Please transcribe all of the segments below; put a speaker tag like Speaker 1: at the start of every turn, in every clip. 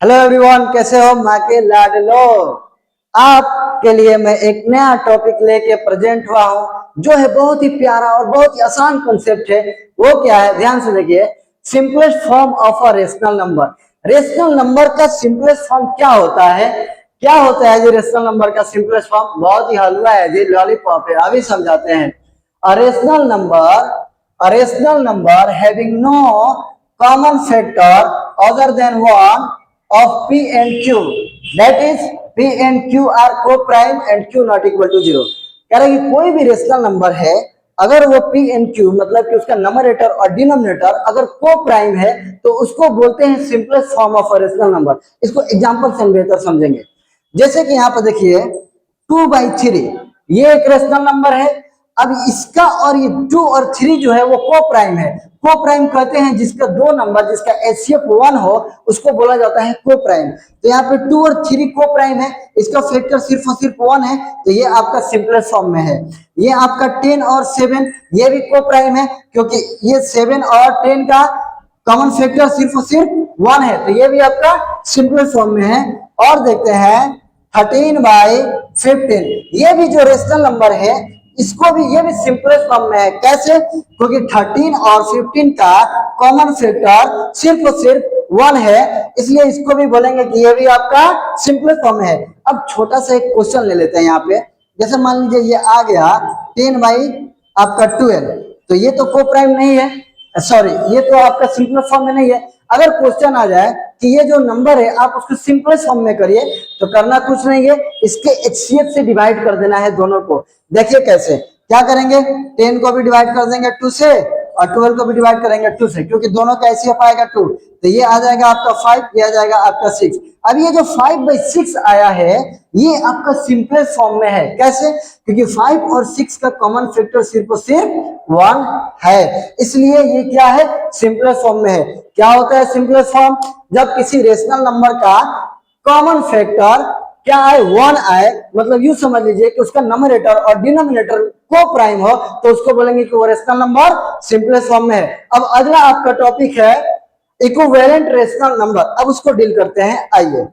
Speaker 1: Hello everyone, कैसे हो? माँ के लाडलो। आपके लिए मैं एक नया टॉपिक लेके प्रेजेंट हुआ हूँ जो है बहुत ही प्यारा और बहुत ही आसान कॉन्सेप्ट है। वो क्या है, ध्यान से देखिए। Simplest form of a rational number. Rational number का सिंपलेस्ट फॉर्म क्या होता है? क्या होता है जी रेशनल नंबर का सिंपलेस्ट फॉर्म? बहुत ही हलवा है जी, लॉलीपॉप है। अभी समझाते हैं। A rational number having no common factor other than one of P and Q, that is P and Q are co-prime and Q not equal to 0। कह रहे कि कोई भी रेशनल नंबर है, अगर वो P and Q मतलब कि उसका नंबरेटर और डिनोमिनेटर अगर को प्राइम है तो उसको बोलते हैं simplest form of a rational number. इसको एग्जांपल से हम बेहतर समझेंगे। जैसे कि यहाँ पर देखिए 2/3 ये एक रेशनल नंबर है। अब इसका और ये 2 और 3 जो है वो को प्राइम है। को प्राइम कहते हैं जिसका दो नंबर जिसका एचसीएफ 1 हो उसको बोला जाता है को प्राइम। तो यहाँ पे 2 और 3 को प्राइम है, इसका फैक्टर सिर्फ और सिर्फ 1 है, तो ये आपका सिंपलेस्ट फॉर्म में है। ये आपका 10 और 7 ये भी को प्राइम है क्योंकि ये 7 और 10 का कॉमन फैक्टर सिर्फ और सिर्फ 1 है, तो ये भी आपका सिंपलेस्ट फॉर्म में है। और देखते हैं 13/15 ये भी जो रेशनल नंबर है इसको भी ये भी सिंपलेस्ट फॉर्म में है। कैसे? क्योंकि 13 और 15 का कॉमन फैक्टर सिर्फ और सिर्फ 1 है, इसलिए इसको भी बोलेंगे कि ये भी आपका सिंपलेस्ट फॉर्म में है। अब छोटा सा एक क्वेश्चन ले लेते हैं यहाँ पे। जैसे मान लीजिए ये आ गया 10/12, तो ये तो को प्राइम नहीं है, सॉरी ये तो आपका सिंपलेस्ट फॉर्म में नहीं है। अगर क्वेश्चन आ जाए कि ये जो नंबर है आप उसको सिंपलेस्ट फॉर्म में करिए, तो करना कुछ नहीं है, इसके एचसीएफ से डिवाइड कर देना है दोनों को। देखिए कैसे, क्या करेंगे, 10 को भी डिवाइड कर देंगे 2 से और 12 को भी डिवाइड करेंगे 2 से, क्योंकि दोनों का एचसीएफ आएगा 2, तो ये आ जाएगा आपका 5, ये आ जाएगा आपका 6। अब ये जो 5/6 आया है ये आपका सिंपलेस्ट फॉर्म में है। कैसे? क्योंकि 5 और 6 का कॉमन फैक्टर सिर्फ और सिर्फ 1 है, इसलिए ये क्या है, सिंपलेस्ट फॉर्म में है। क्या होता है सिंपलेस्ट फॉर्म? जब किसी रेशनल नंबर का कॉमन फैक्टर क्या आए, 1 आए, मतलब यूं समझ लीजिए कि उसका नंबरेटर और डिनोमिनेटर को प्राइम हो, तो उसको बोलेंगे कि वो रेशनल नंबर सिंपलेस्ट फॉर्म में है। अब अगला आपका टॉपिक है इक्विवेलेंट रेशनल नंबर। अब उसको डील करते हैं, आइए।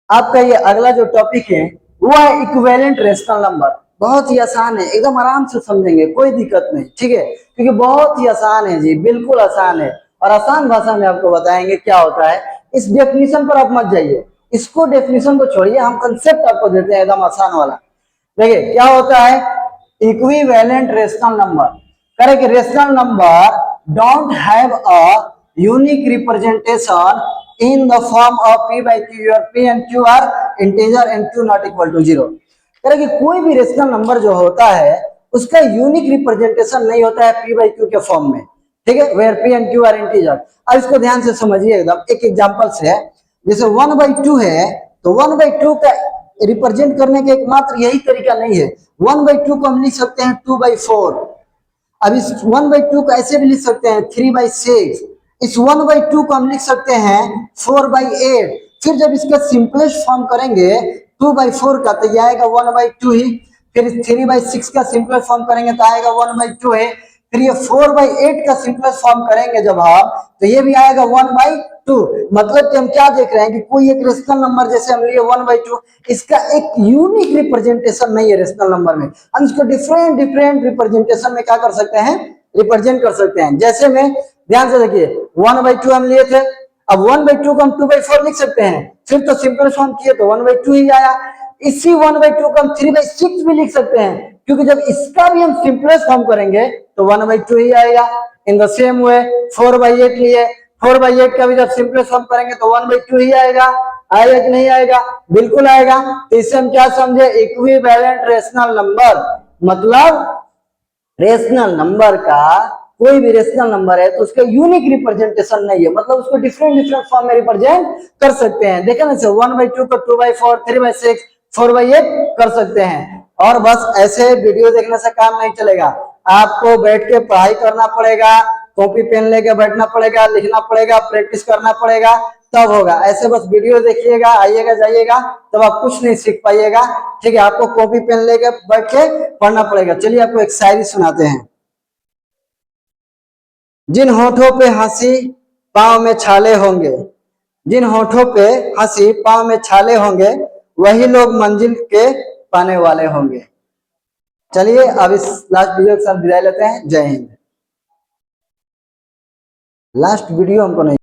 Speaker 1: आपका ये अगला जो टॉपिक है वो है इक्विवेलेंट रेशनल नंबर। बहुत ही आसान है, एकदम आराम से समझेंगे, कोई दिक्कत नहीं, ठीक है, क्योंकि बहुत ही आसान है जी, बिल्कुल आसान है। और आसान भाषा में आपको बताएंगे क्या होता है। इस डेफिनेशन पर आप मत जाइए, इसको डेफिनेशन को छोड़िए, हम कंसेप्ट आपको देते हैं एकदम आसान वाला। देखिए क्या होता है इक्विवेलेंट रेशनल नंबर। करें कि rational number don't have a unique representation in the form of p by q, where p and q are integer and q not equal to 0। कह रहे कि कोई भी रेशनल नंबर जो होता है उसका यूनिक रिप्रेजेंटेशन नहीं होता है p by q के फॉर्म में, ठीक है, where p and q are integer। अब इसको ध्यान से समझिए, एकदम एक एग्जांपल से है। जैसे 1/2 है, तो 1/2 का रिप्रेजेंट करने का एकमात्र यही तरीका नहीं है। 1/2 को हम लिख सकते हैं 2/4। अब इस 1/2 को ऐसे भी लिख सकते हैं 3/6। इस 1/2 को हम लिख सकते हैं 4/8। फिर जब इसका सिंपलेस्ट फॉर्म करेंगे 2/4 का, तो ये आएगा 1/2 ही। फिर 3/6 का सिंपलेस्ट फॉर्म करेंगे तो आएगा 1/2 है। फिर ये 4/8 का सिंपलेस्ट फॉर्म करेंगे जब हम, तो ये भी आएगा 1/2। मतलब कि हम क्या देख रहे हैं कि कोई एक रेशनल नंबर जैसे हम लिए 1/2, इसका एक यूनिक रिप्रेजेंटेशन नहीं है रेशनल नंबर में। हम इसको डिफरेंट डिफरेंट रिप्रेजेंटेशन में क्या कर सकते हैं, रिप्रेजेंट कर सकते हैं। जैसे में ध्यान से देखिए 1/2 हम लिए थे, अब 1/2 को हम 2/4 लिख सकते हैं, फिर तो सिंपल फॉर्म किए तो 1/2 ही आया। इसी 1/2 को हम 3/6 भी लिख सकते हैं, क्योंकि जब इसका भी हम सिंपलेस्ट फॉर्म करेंगे तो 1/2 ही आएगा। इन द सेम वे 4/8 लिए, 4/8 का भी जब सिंपलेस्ट फॉर्म करेंगे तो 1/2 ही आएगा। आएगा कि नहीं आएगा? बिल्कुल आएगा। तो इससे हम क्या समझे, इक्विवेलेंट रेशनल नंबर मतलब रेशनल नंबर का कोई भी रेशनल नंबर है तो उसका यूनिक रिप्रेजेंटेशन नहीं है, मतलब उसको डिफरेंट डिफरेंट फॉर्म में रिप्रेजेंट कर सकते हैं। देखा ना, 1/2 को 2/4, 3/6, 4/8 कर सकते हैं। और बस ऐसे वीडियो देखने से काम नहीं चलेगा, आपको बैठ के पढ़ाई करना पड़ेगा, कॉपी पेन लेके बैठना पड़ेगा, लिखना पड़ेगा, प्रैक्टिस करना पड़ेगा, तब होगा। ऐसे बस वीडियो देखिएगा, आइएगा जाइएगा, तब आप कुछ नहीं सीख पाइएगा, ठीक है। आपको कॉपी पेन लेके बैठ के पढ़ना पड़ेगा। चलिए आपको एक शायरी सुनाते हैं। जिन होठों पे हंसी पाँव में छाले होंगे, जिन होठों पे हंसी पाँव में छाले होंगे, वही लोग मंजिल के पाने वाले होंगे। चलिए अब इस लास्ट वीडियो के साथ विदाई लेते हैं। जय हिंद। लास्ट वीडियो हमको नहीं